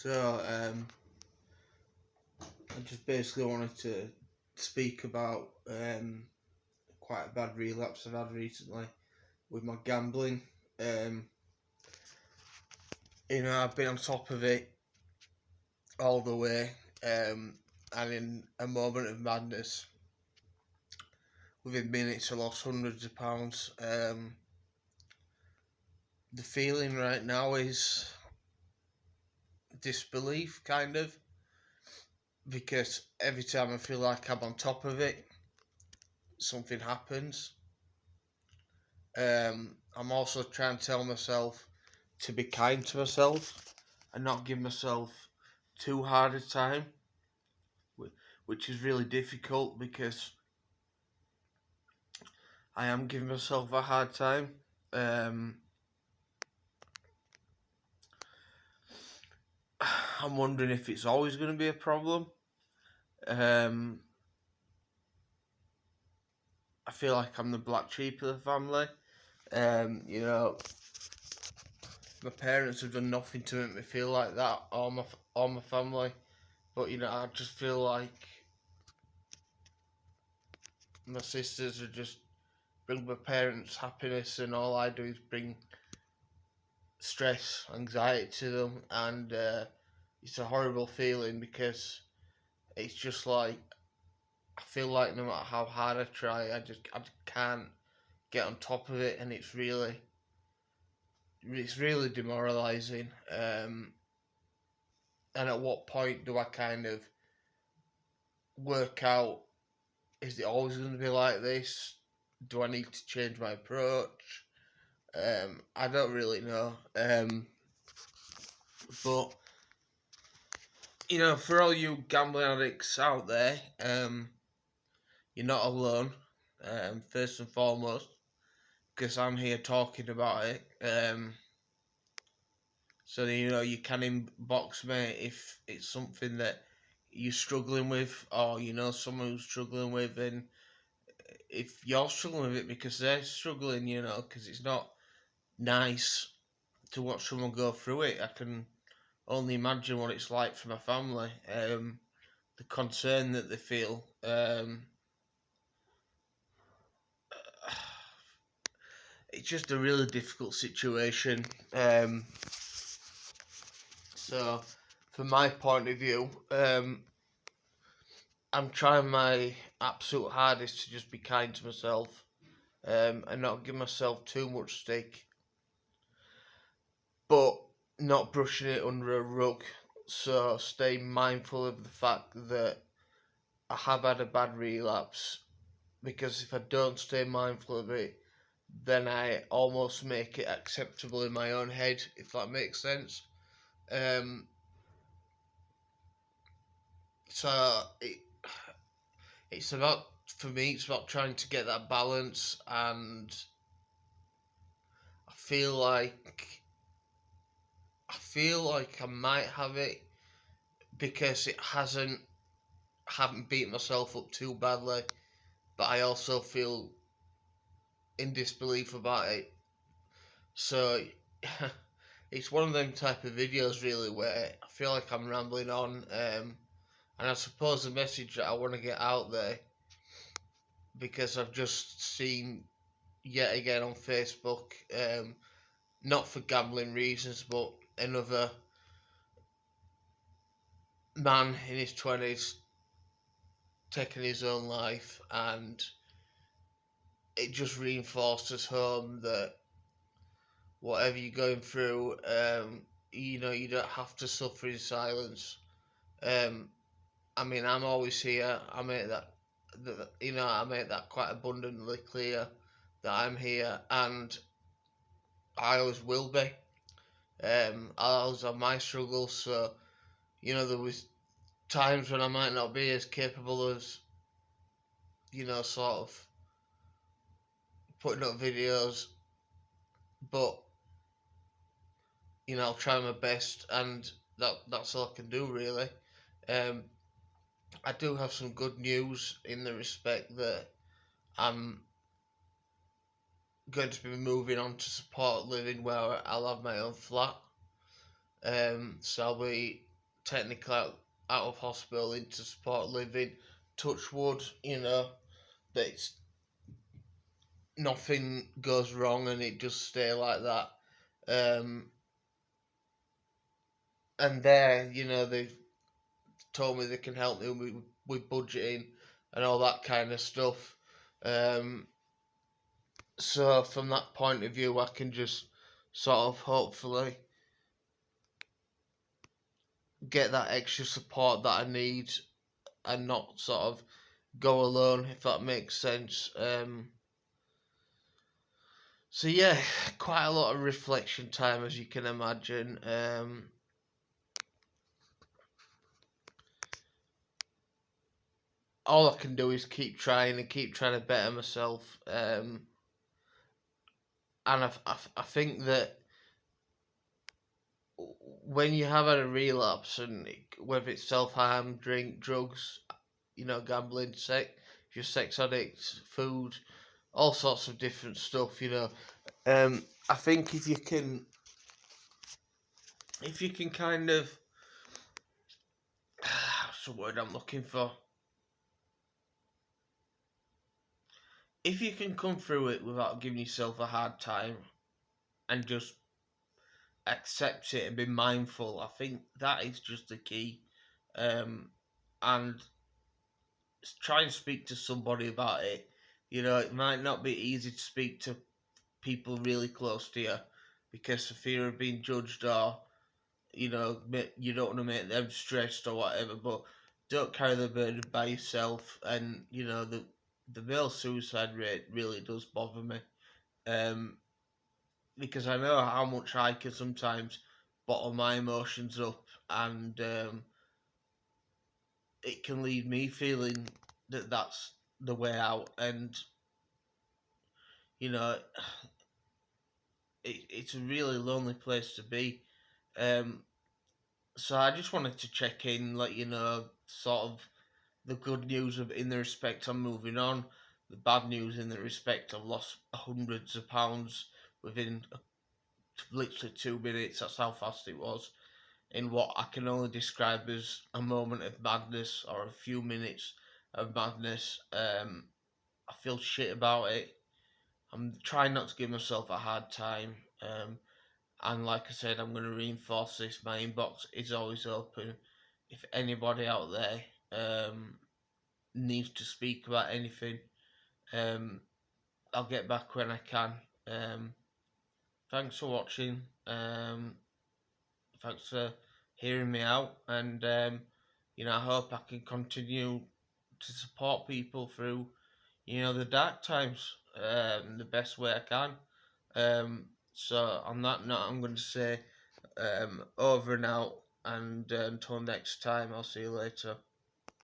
I just basically wanted to speak about quite a bad relapse I've had recently with my gambling. Um, I've been on top of it all the way, and in a moment of madness, within minutes, I lost hundreds of pounds. The feeling right now is disbelief, kind of, because every time I feel like I'm on top of it, something happens. I'm also trying to tell myself to be kind to myself and not give myself too hard a time, which is really difficult because I am giving myself a hard time. I'm wondering if it's always going to be a problem. I feel like I'm the black sheep of the family. My parents have done nothing to make me feel like that, or my family. But I just feel like my sisters are just bring my parents happiness, and all I do is bring stress, anxiety to them, and it's a horrible feeling because it's just like I feel like no matter how hard I try, I just can't get on top of it, and it's really demoralising. And at what point do I kind of work out? Is it always going to be like this? Do I need to change my approach? I don't really know. But for all you gambling addicts out there, you're not alone. First and foremost, because I'm here talking about it. So you can inbox me if it's something that you're struggling with, or someone who's struggling with, and if you're struggling with it because they're struggling, because it's not nice to watch someone go through it. I can only imagine what it's like for my family. The concern that they feel. It's just a really difficult situation. So, from my point of view, I'm trying my absolute hardest to just be kind to myself, and not give myself too much stick, but not brushing it under a rug. So, stay mindful of the fact that I have had a bad relapse, because if I don't stay mindful of it, then I almost make it acceptable in my own head, if that makes sense. So it's about, for me, it's about trying to get that balance, and I feel like I might have it because it haven't beat myself up too badly, but I also feel in disbelief about it. So it's one of them type of videos really where I feel like I'm rambling on, and I suppose the message that I want to get out there, because I've just seen yet again on Facebook, not for gambling reasons, but another man in his 20s taking his own life, and it just reinforces home that whatever you're going through, you don't have to suffer in silence. I'm always here. I make that quite abundantly clear that I'm here, and I always will be. I always have my struggles, so there was times when I might not be as capable as sort of putting up videos, but I'll try my best, and that's all I can do really. I do have some good news in the respect that I'm going to be moving on to support living, where I'll have my own flat. So I'll be technically out of hospital into support living. Touch wood, that nothing goes wrong and it just stay like that. Um, and there, they've told me they can help me with budgeting and all that kind of stuff. Um, so from that point of view, I can just sort of hopefully get that extra support that I need and not sort of go alone, if that makes sense. So yeah, quite a lot of reflection time, as you can imagine. All I can do is keep trying and keep trying to better myself. And I think that when you have had a relapse, and whether it's self harm, drink, drugs, gambling, sex, if you're sex addicts, food, all sorts of different stuff. I think if you can kind of, what's the word I'm looking for? If you can come through it without giving yourself a hard time and just accept it and be mindful, I think that is just the key. And try and speak to somebody about it. It might not be easy to speak to people really close to you because the fear of being judged, or you don't want to make them stressed or whatever. But don't carry the burden by yourself. And the male suicide rate really does bother me, um, because I know how much I can sometimes bottle my emotions up, and it can leave me feeling that that's the way out. And you know it's a really lonely place to be. um so I just wanted to check in, let you know sort of the good news of in the respect I'm moving on, the bad news in the respect I've lost hundreds of pounds within literally 2 minutes. That's how fast it was, in what I can only describe as a moment of madness or a few minutes of madness. I feel shit about it. I'm trying not to give myself a hard time. And like I said, I'm going to reinforce this. My inbox is always open. If anybody out there needs to speak about anything, um, I'll get back when I can. Um, Thanks for watching. Thanks for hearing me out. And, I hope I can continue to support people through, the dark times, the best way I can. So on that note, I'm going to say over and out, and until next time, I'll see you later.